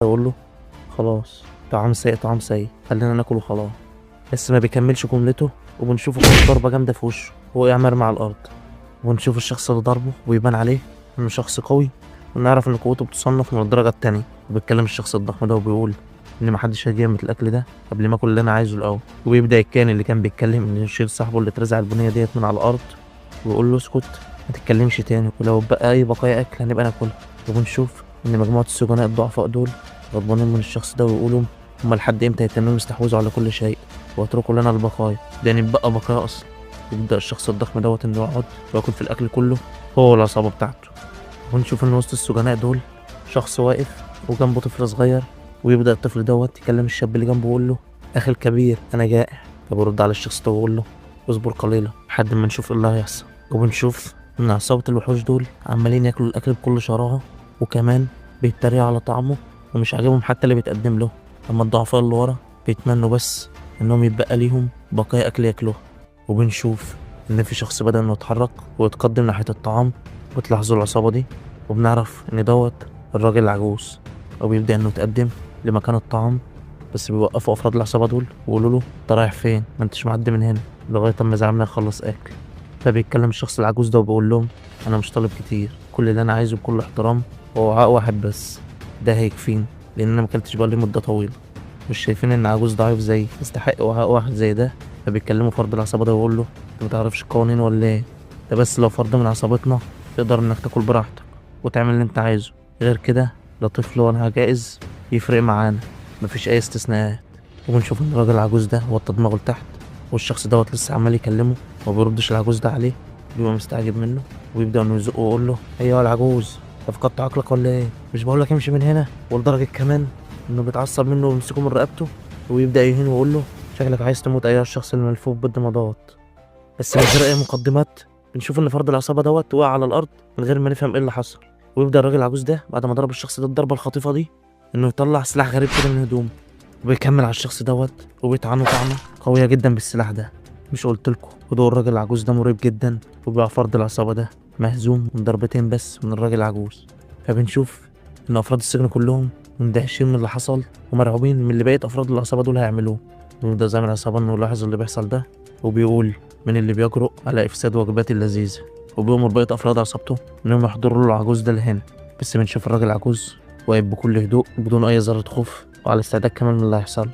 اقول له خلاص، طعام سيء طعام سيء، خلينا ناكل وخلاص. بس ما بيكملش جملته، وبنشوفه خد ضربة جامدة في وشه وقع مرمي على الأرض. ونشوف الشخص اللي ضربه ويبان عليه إنه شخص قوي، ونعرف إن قوته بتصنف من الدرجة التانية. وبيتكلم الشخص الضخم ده وبيقول إن محدش هيجي يعمل الأكل ده قبل ما آكل اللي أنا عايزه الأول. وبيبدأ الكائن اللي كان بيتكلم إن يشيل صاحبه اللي اترزع البنية ديت من على الأرض، ويقول له اسكت ما تتكلمش تاني، ولو بقى أي بقايا أكل هنبقى ناكلها. وبنشوف إن مجموعة السجناء الضعفاء دول غضبانين من الشخص ده، ويقولوا هما لحد امتى يتنوا يستحوذوا على كل شيء واتركوا لنا البقايا، ده نبقى بقايا اصلا. يبدأ الشخص الضخم دوت انه يقعد وياكل في الاكل كله هو والعصابة بتاعته. ونشوف ان وسط السجناء دول شخص واقف وجنبه طفل صغير، ويبدأ الطفل دوت يكلم الشاب اللي جنبه ويقول له اخي الكبير انا جائع. فبيرد على الشخص ده ويقول له اصبر قليلا لحد ما نشوف ايه اللي هيحصل. وبنشوف ان عصابة الوحوش دول عمالين ياكلوا الاكل بكل شراهة، وكمان بيتريقوا على طعمه ومش عاجبهم حتى اللي بيتقدم له. اما الضعفاء اللي ورا بيتمنوا بس انهم يتبقى ليهم بقايا اكل ياكلوها. وبنشوف ان في شخص بدأ انه يتحرك ويتقدم ناحية الطعام، وتلاحظوا العصابة دي، وبنعرف ان دوت الراجل العجوز. وبيبدأ انه يتقدم لمكان الطعام، بس بيوقفوا افراد العصابة دول ويقولوا له انت رايح فين، ما انتش معدي من هنا لغاية اما زعلنا يخلص اكل. فبيتكلم الشخص العجوز ده وبيقول لهم انا مش طالب كتير، كل اللي انا عايزه بكل احترام هو وعاء واحد بس، ده هيكفيني لان انا مكلتش بقالي مدة طويلة. مش شايفين ان عجوز ضعيف زي يستحق وعاء واحد زي ده؟ فبيتكلموا فرد العصابة ده ويقول له انت متعرفش القوانين ولا ايه؟ ده بس لو فرد من عصابتنا تقدر انك تاكل براحتك وتعمل اللي انت عايزه، غير كده لا طفل ولا جائز يفرق معانا، مفيش اي استثناءات. وبنشوف ان الراجل العجوز ده وطى دماغه لتحت، والشخص دوت لسه عمال يكلمه وما بيردش العجوز ده عليه. بيبقى مستعجب منه ويبدأ انه يزقه ويقول له ايوه العجوز، انت فقدت عقلك ولا ايه؟ مش بقولك امشي من هنا؟ ولدرجة كمان انه بيتعصب منه ويمسكه من رقبته ويبدأ يهين ويقول له شكلك عايز تموت ايها الشخص الملفوف بالضمادات. بس من غير اي مقدمات بنشوف ان فرد العصابة دوت وقع على الارض من غير ما نفهم ايه اللي حصل. ويبدأ الراجل العجوز ده بعد ما ضرب الشخص ده الضربة الخطيفة دي انه يطلع سلاح غريب كده من هدومه، وبيكمل على الشخص دوت وبيطعنه طعنة قوية جدا بالسلاح ده. مش قلتلكوا ودور الراجل العجوز ده مريب جدا؟ وبيبقى فرد العصابة ده مهزوم من ضربتين بس من الراجل العجوز. فبنشوف ان افراد السجن كلهم مندهشين من اللي حصل ومرعوبين من اللي بقية افراد العصابة دول هيعملوه. ويبدأ زعيم العصابة انه يلاحظ اللي بيحصل ده، وبيقول من اللي بيجرؤ على افساد وجباتي اللذيذة، وبيأمر بقية افراد عصابته انهم يحضروا له العجوز ده لهنا. بس بنشوف الراجل العجوز واقف بكل هدوء بدون اي ذرة خوف، وعلى استعداد كمان من اللي هيحصل.